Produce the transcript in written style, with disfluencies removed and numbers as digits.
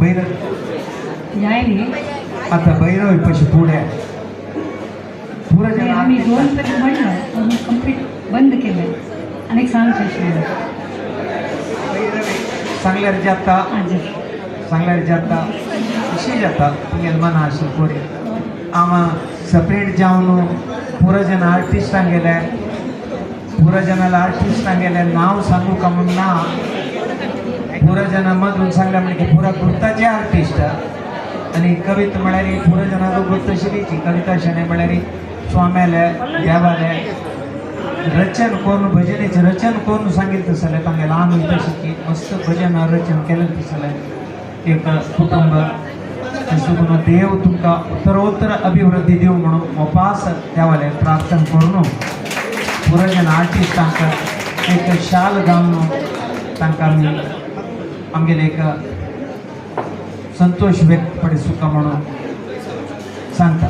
भैरव यायले आता भैरव पशी पुढे पुढे आम्ही 2 तरी म्हणलं पण मी कंप्लीट बंद केलं अनेक सांगतो चांगल्या जाता चांगल्या जाता कशी जाता तुमगे मना अशी पुढे आम्हा सेपरेट जाऊन पुराजन आर्टिस्टांक गेले पुराजनाला आर्टिस्टांक गेले नाव सांगू का म्हणून ना पुराजनामधून सांगल्या म्हणजे पुरा गुर्ताचे आर्टिस्ट आणि कविता म्हळ्यार पुराजनाचो गुर्त शिरीची कविता शणे म्हळ्यार स्वाम्याले देवाले रचन करून भजनेचे रचन करून सांगितलं तसले तांगे लहान वयता शिकी मस्त भजन रचन केलं तसले एक कुटुंब तसं म्हणून देव तुमका उत्तरोत्तर अभिवृद्धी देव म्हणून मोपास देवाले प्रार्थना करून पुराजन आर्टिस्टांक एक शाल घालून तांकां आमी आमगेले एक संतोष व्यक्त पडिसूं का म्हणून सांगता.